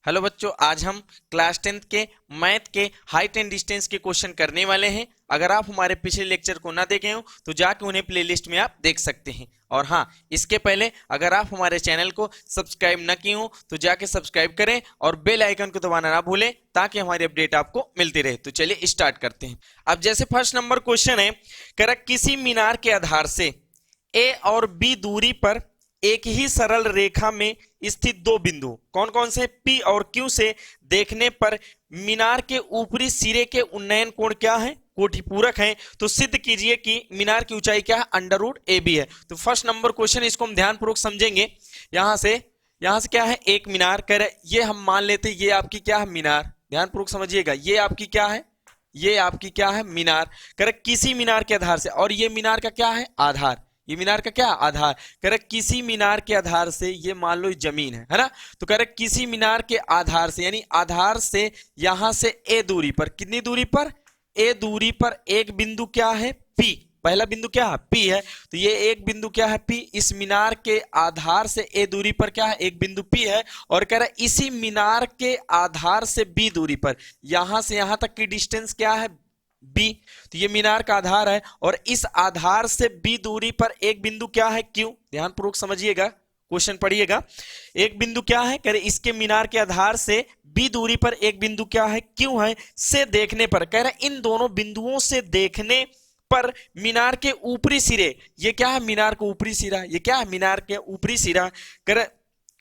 Hello बच्चों, आज हम क्लास 10th के मैथ के हाइट एंड डिस्टेंस के क्वेश्चन करने वाले हैं। अगर आप हमारे पिछले लेक्चर को ना देखे हो तो जाके उन्हें प्लेलिस्ट में आप देख सकते हैं। और हाँ, इसके पहले अगर आप हमारे चैनल को सब्सक्राइब ना किए हो तो जाके सब्सक्राइब करें और बेल आइकन को दबाना ना भूलें ताकि हमारी अपडेट आपको मिलती रहे। तो चलिए स्टार्ट करते हैं। अब जैसे फर्स्ट नंबर क्वेश्चन है, करेक्ट किसी मीनार के आधार से ए और बी दूरी पर एक ही सरल रेखा में स्थित दो बिंदु कौन कौन से पी और क्यू से देखने पर मीनार के ऊपरी सिरे के उन्नयन कोण क्या है, कोटिपूरक है। तो सिद्ध कीजिए कि मीनार की ऊंचाई क्या है, अंडर रूट ए बी है। तो फर्स्ट नंबर क्वेश्चन, इसको हम ध्यानपूर्वक समझेंगे। यहां से क्या है, एक मीनार कह रहे, ये हम मान लेते ये आपकी क्या है, मीनार। ध्यानपूर्वक समझिएगा, ये आपकी क्या है, ये आपकी क्या है, मीनार। करेक्ट किसी मीनार के आधार से, और ये मीनार का क्या है, आधार। ये मीनार का क्या आधार। करेक्ट किसी मीनार के आधार से, ये मान लो जमीन है ना। तो करेक्ट किसी मीनार के आधार से, यानी आधार से यहां से ए दूरी पर, कितनी दूरी पर, ए दूरी पर एक बिंदु क्या है, पी। पहला बिंदु क्या है, पी है। तो ये एक बिंदु क्या है, पी। इस मीनार के आधार से ए दूरी पर क्या है, एक बिंदु पी है। और कह रहा है इसी मीनार के आधार से बी दूरी पर, यहां से यहां तक की डिस्टेंस क्या है, बी। तो ये मीनार का आधार है और इस आधार से बी दूरी पर एक बिंदु क्या है, क्यू। ध्यानपूर्वक समझिएगा, क्वेश्चन पढ़िएगा। एक बिंदु क्या है, कह रहे इसके मीनार के आधार से बी दूरी पर एक बिंदु क्या है, क्यू है। से देखने पर, कह रहे इन दोनों बिंदुओं से देखने पर मीनार के ऊपरी सिरे, ये क्या है, मीनार का ऊपरी सिरा, ये क्या है, मीनार के ऊपरी सिरा।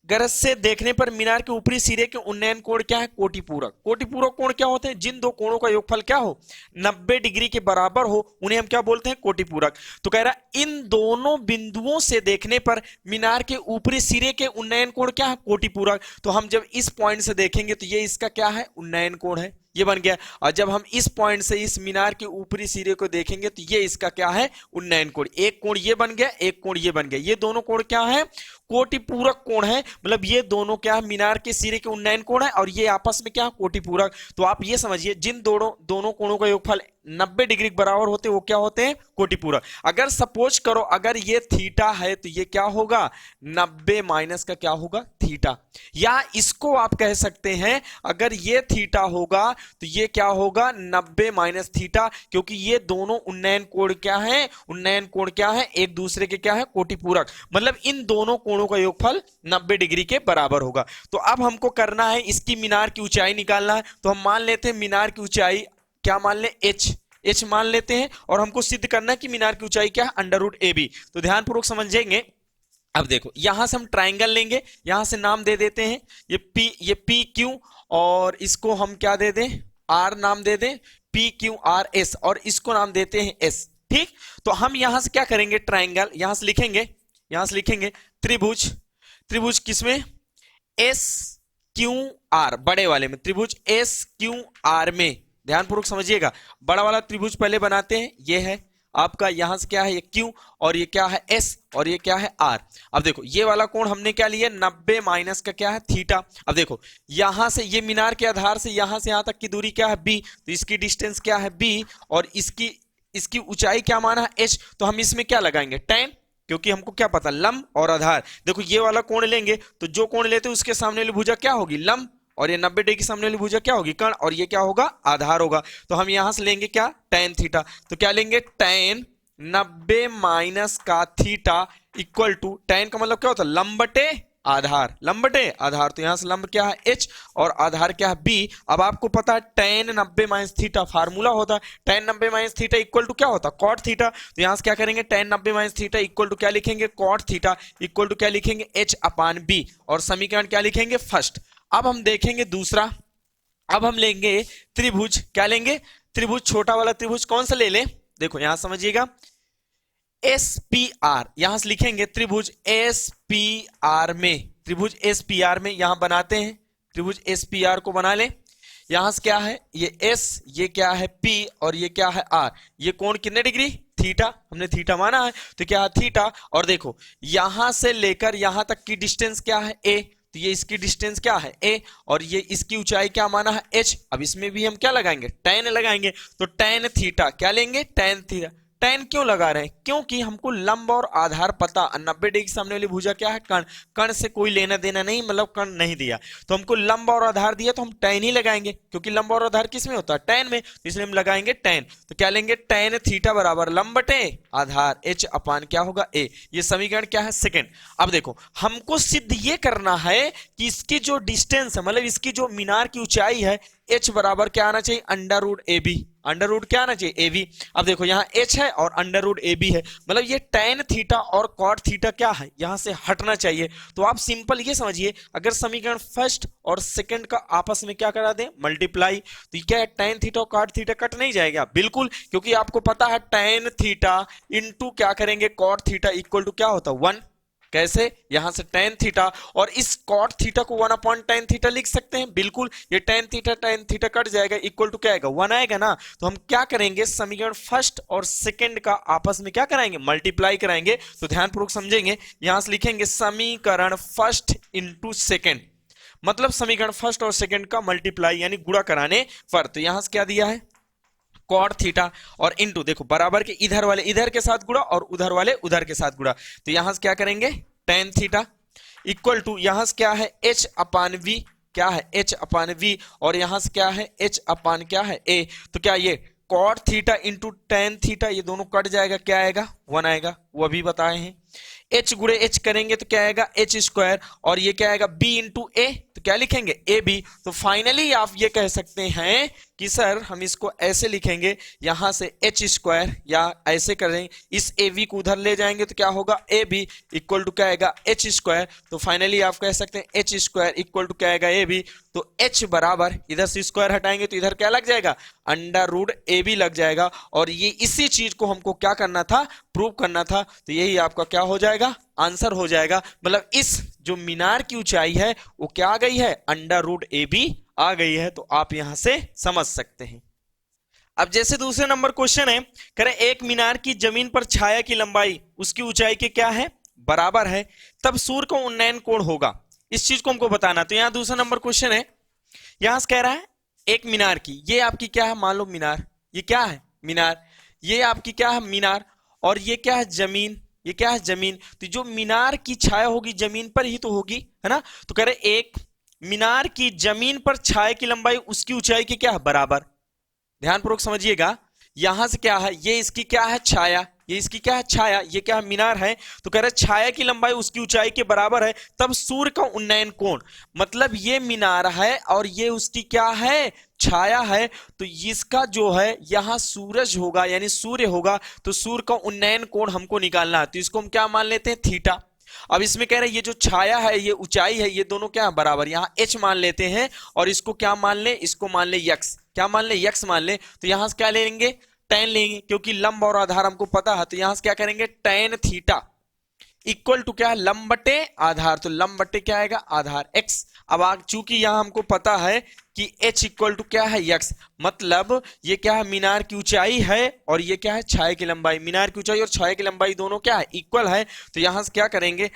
गरज से देखने पर मीनार के ऊपरी सिरे के उन्नयन कोण क्या है, कोटिपूरक। कोटिपूरक कोण क्या होते हैं, जिन दो कोणों का योगफल क्या हो, 90 डिग्री के बराबर हो, उन्हें हम क्या बोलते हैं, कोटिपूरक। तो कह रहा इन दोनों बिंदुओं से देखने पर मीनार के ऊपरी सिरे के उन्नयन कोण क्या है, कोटिपूरक। तो हम जब इस पॉइंट से देखेंगे तो ये इसका क्या है, उन्नयन कोण है, ये बन गया। और जब हम इस पॉइंट से इस मीनार के ऊपरी सिरे को देखेंगे तो ये इसका क्या है, उन्नयन कोण। एक कोण ये बन गया, एक कोण ये बन गया। ये दोनों कोण क्या है, कोटिपूरक कोण है। मतलब ये दोनों क्या है, मीनार के सिरे के उन्नयन कोण है और ये आपस में क्या है, कोटिपूरक। तो आप ये समझिए, जिन दोनों कोणों का योगफल 90 डिग्री के बराबर होते हैं वो क्या होते हैं, कोटिपूरक। अगर सपोज करो अगर ये थीटा है तो ये क्या होगा, 90 माइनस का क्या होगा, थीटा। या इसको आप कह सकते हैं, अगर ये थीटा होगा तो ये क्या होगा, 90 माइनस थीटा, क्योंकि ये दोनों उन्नयन कोण क्या है, उन्नयन कोण क्या है, एक दूसरे के क्या है, कोटिपूरक। मतलब इन दोनों कोणों का योगफल 90 डिग्री के बराबर होगा। तो अब हमको करना है, इसकी मीनार की ऊंचाई निकालना है। तो हम मान लेते हैं मीनार की ऊंचाई क्या मान ले, एच मान लेते हैं। और हमको सिद्ध करना है कि मीनार की ऊंचाई क्या है, अंडर रूट ए बी। तो ध्यानपूर्वक समझेंगे। अब देखो, यहां से हम ट्राइंगल लेंगे, यहां से नाम दे देते हैं, ये पी क्यू, और इसको हम क्या दे दें, आर नाम दे दें, पी क्यू आर एस, और इसको नाम देते हैं एस। ठीक। तो हम यहां से क्या करेंगे, ट्राइंगल यहां से लिखेंगे त्रिभुज। त्रिभुज किसमें, एस क्यू आर, बड़े वाले में, त्रिभुज एस क्यू आर में। ध्यानपूर्वक समझिएगा, बड़ा वाला त्रिभुज पहले बनाते हैं। ये है आपका, यहां से क्या है, ये क्यू, और ये क्या है, एस, और ये क्या है, आर। अब देखो ये वाला कोण हमने क्या लिया, 90 माइनस का क्या है, थीटा। अब देखो यहां से ये मीनार के आधार से यहां से यहां तक की दूरी क्या है, बी। तो इसकी डिस्टेंस क्या है, बी, और इसकी ऊंचाई क्या माना है, एच। तो हम इसमें क्या लगाएंगे, tan, क्योंकि हमको क्या पता, लंब और आधार। देखो ये वाला कोण लेंगे तो जो कोण लेते हैं उसके सामने वाली भुजा क्या होगी, लंब, और ये 90 डिग्री के सामने वाली भुजा क्या होगी, कर्ण, और ये क्या होगा, आधार होगा। तो हम यहां से लेंगे क्या, tan थीटा। तो क्या लेंगे, tan 90 माइनस का थीटा इक्वल टू, tan का मतलब क्या होता है, लंब बटे आधार, लंब बटे आधार। तो यहां से लंब क्या है, h, और आधार क्या है, b। अब आपको पता है tan 90 माइनस थीटा फार्मूला होता है, tan 90 minus theta equal to क्या होता है, cot थीटा। तो यहां से क्या करेंगे, tan 90 minus theta equal to क्या लिखेंगे, cot थीटा इक्वल टू क्या लिखेंगे, h अपान b, और समीकरण क्या लिखेंगे, फर्स्ट। अब हम देखेंगे दूसरा, अब हम लेंगे त्रिभुज, क्या लेंगे, त्रिभुज, छोटा वाला त्रिभुज कौन सा ले ले, देखो यहां समझिएगा, एस पी आर, यहां से लिखेंगे त्रिभुज एस पी आर में, त्रिभुज एस पी आर में यहां बनाते हैं, त्रिभुज एस पी आर को बना ले। यहां से क्या है, ये एस, ये क्या है, पी, और ये क्या है, आर। ये कोण कितने डिग्री, थीटा, हमने थीटा माना है, तो क्या है, थीटा। और देखो यहां से लेकर यहां तक की डिस्टेंस क्या है, ए। तो ये इसकी डिस्टेंस क्या है, ए, और ये इसकी ऊंचाई क्या माना है, एच। अब इसमें भी हम क्या लगाएंगे, tan लगाएंगे। तो tan थीटा क्या लेंगे, tan थीटा, tan क्यों लगा रहे हैं? क्योंकि हमको लंब और आधार पता, 90 डिग्री सामने वाली भुजा क्या है? कर्ण। कर्ण से कोई लेना देना नहीं, मतलब कर्ण नहीं दिया तो हमको लंब और आधार दिया तो हम tan ही लगाएंगे, क्योंकि लंब और आधार किस में होता है? tan में, तो इसलिए हम लगाएंगे tan। तो क्या लेंगे? tan थीटा बराबर लंब बटे आधार h अपान क्या होगा? a। ये समीकरण क्या है? सेकंड। अब देखो हमको सिद्ध ये करना है कि इसकी जो डिस्टेंस है, मतलब इसकी जो मीनार की ऊंचाई है, h बराबर क्या आना चाहिए? Under root A B. Under root क्या आना चाहिए? A B. अब देखो यहाँ h है और अंडर रूट ए बी है, मतलब ये tan थीटा और cot थीटा क्या है? यहां से हटना चाहिए। तो आप सिंपल ये समझिए, अगर समीकरण फर्स्ट और सेकंड का आपस में क्या करा दें? मल्टीप्लाई, तो क्या है? tan थीटा और cot थीटा कट नहीं जाएगा? बिल्कुल, क्योंकि आपको पता है tan थीटा इंटू क्या करेंगे? cot थीटा इक्वल टू क्या होता है? 1। कैसे? यहां से tan थीटा और इस cot थीटा को 1 अपॉन tan थीटा लिख सकते हैं। बिल्कुल, ये tan थीटा कट जाएगा, इक्वल टू क्या आएगा? 1 आएगा ना। तो हम क्या करेंगे? समीकरण फर्स्ट और सेकंड का आपस में क्या कराएंगे? मल्टीप्लाई कराएंगे। तो ध्यानपूर्वक समझेंगे, यहां से लिखेंगे समीकरण फर्स्ट इंटू सेकेंड, मतलब समीकरण फर्स्ट और सेकंड का मल्टीप्लाई यानी गुणा कराने पर। तो यहां से क्या दिया है? cot थीटा और इंटू, देखो बराबर के इधर वाले इधर के साथ गुणा और उधर वाले उधर के साथ गुणा, तो यहां से क्या करेंगे? tan थीटा इक्वल टू यहां से क्या है? h अपान v, क्या है? h अपान v, और यहां से क्या है? h अपान क्या है? a। तो क्या ये cot theta into tan theta ये दोनों कट जाएगा, क्या आएगा? 1 आएगा, वो अभी बताए हैं। h गुणे h करेंगे तो क्या आएगा? h स्क्वायर, और ये क्या आएगा? b इंटू ए, तो क्या लिखेंगे? A B. तो फाइनली आप ये कह सकते हैं कि सर हम इसको ऐसे लिखेंगे, यहां से h स्क्वायर, या ऐसे करें इस ए बी को उधर ले जाएंगे तो क्या होगा? ए बी इक्वल टू क्या आएगा? h square. तो फाइनली आप कह सकते हैं h स्क्वायर इक्वल टू क्या आएगा? A B. तो h बराबर, इधर से स्क्वायर हटाएंगे तो इधर क्या लग जाएगा? अंडर रूट ए बी लग जाएगा। और ये इसी चीज को हमको क्या करना था? प्रूव करना था। तो यही आपका क्या हो जाएगा? आंसर हो जाएगा। मतलब इस जो मीनार की ऊंचाई है वो क्या आ गई है? अंडर रूट ए बी आ गई है। तो आप यहां से समझ सकते हैं। अब जैसे दूसरे नंबर क्वेश्चन है, कह रहे एक मीनार की जमीन पर छाया की लंबाई उसकी ऊंचाई के क्या है? बराबर है, तब सूर्य का उन्नयन कोण होगा। इस चीज को हमको बताना। तो यहां दूसरा नंबर क्वेश्चन है, यहां से कह रहा है एक मीनार की, ये आपकी क्या है? मान लो मीनार, ये क्या है? मीनार। ये आपकी क्या है? मीनार। और ये क्या है? जमीन। ये क्या है? जमीन। तो जो मीनार की छाया होगी जमीन पर ही तो होगी, है ना। तो कह रहे एक मीनार की जमीन पर छाया की लंबाई उसकी ऊंचाई की क्या है? बराबर। ध्यानपूर्वक समझिएगा, यहां से क्या है? ये इसकी क्या है? छाया। ये इसकी क्या है? छाया। ये क्या है? मीनार है। तो कह रहे छाया की लंबाई उसकी ऊंचाई के बराबर है, तब सूर्य का उन्नयन कोण, मतलब ये मीनार है और ये उसकी क्या है? छाया है। तो इसका जो है यहां सूरज होगा यानी सूर्य होगा, तो सूर्य का उन्नयन कोण हमको निकालना है। तो इसको हम क्या मान लेते हैं? थीटा। अब इसमें कह रहे हैं ये जो छाया है, ये ऊंचाई है, ये दोनों क्या है? बराबर। यहां h मान लेते हैं और इसको क्या मान ले? इसको मान ले x। क्या मान ले? x मान ले। तो यहां से क्या ले लेंगे? tan लेंगे, क्योंकि लंब और आधार हमको पता है। तो यहां से क्या करेंगे? tan थीटा इक्वल टू क्या है? लंब बटे आधार। तो लंब बटे क्या आएगा? आधार x। अब चूंकि यहां हमको पता है कि h इक्वल टू क्या है? x, मतलब ये क्या है? मीनार की ऊंचाई है और ये क्या है? छाया की लंबाई। मीनार की ऊंचाई और छाया की लंबाई दोनों क्या है? इक्वल है। तो यहां से क्या करेंगे?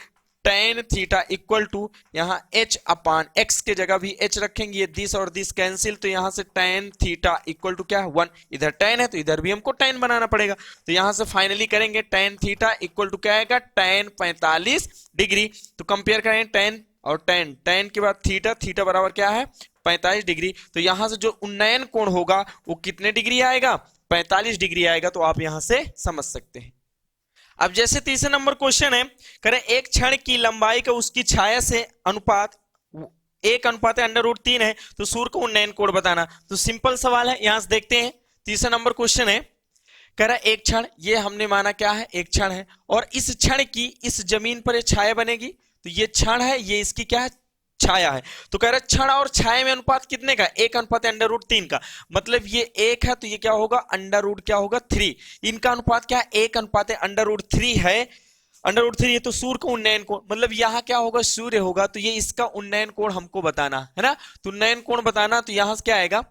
tan थीटा इक्वल टू यहां h अपान x के जगह भी h रखेंगे, ये दिस और दिस कैंसिल, तो यहां से tan थीटा इक्वल टू क्या है? 1। इधर tan है तो इधर भी हमको tan बनाना पड़ेगा। तो यहां से फाइनली करेंगे tan थीटा इक्वल टू क्या आएगा? tan 45 degree. तो कंपेयर करें tan और tan के बाद थीटा, थीटा बराबर क्या है? 45 डिग्री। तो यहां से जो उन्नयन कोण होगा वो कितने डिग्री आएगा? 45 डिग्री आएगा। तो आप यहां से समझ सकते हैं। अब जैसे तीसरे नंबर क्वेश्चन है, करें एक क्षण की लंबाई का उसकी छाया से अनुपात 1/√3 है, तो सूर्य का उन्नयन कोण बताना। तो सिंपल सवाल है, यहां से देखते हैं। तीसरा नंबर क्वेश्चन है, कह रहा है एक क्षण, ये हमने माना क्या है? एक क्षण है, और इस क्षण की इस जमीन पर ये छाया बनेगी। तो ये क्षण है, ये इसकी क्या है? छाया है। तो कह रहा है क्षण और छाया में अनुपात कितने का? 1/√3 का। मतलब ये 1 है तो ये क्या होगा? अंडर रूट क्या होगा? 3। इनका अनुपात क्या है? 1/√3 है। अंडर रूट 3 है तो सूर्य का उन्नयन कोण, मतलब यहां क्या होगा? सूर्य होगा। तो ये इसका उन्नयन कोण हमको बताना है ना। तो उन्नयन कोण बताना, तो यहां से क्या आएगा?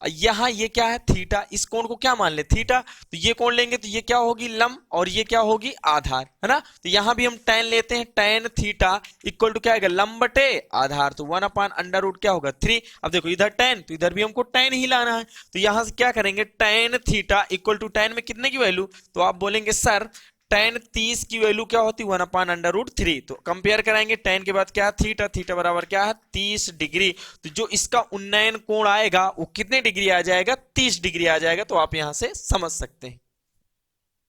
यहाँ ये क्या है थीटा, इस कोण को क्या मान ले थीटा, तो ये कोण लेंगे तो ये क्या होगी लंब और ये क्या होगी आधार, है ना। तो यहाँ भी हम tan लेते हैं, tan थीटा इक्वल टू क्या आएगा लंब बटे आधार, तो 1/√, क्या होगा 3। अब देखो इधर tan तो इधर भी हमको tan ही लाना है, तो यहाँ से क्या करेंगे tan theta equal to tan में कितने की वैल्यू, तो आप बोलेंगे सर tan 30 की वैल्यू क्या होती है 1/√3। तो कंपेयर कराएंगे tan के बाद क्या है थीटा, थीटा बराबर क्या है 30 डिग्री। तो जो इसका उन्नयन कोण आएगा वो कितने डिग्री आ जाएगा 30 डिग्री आ जाएगा। तो आप यहां से समझ सकते हैं।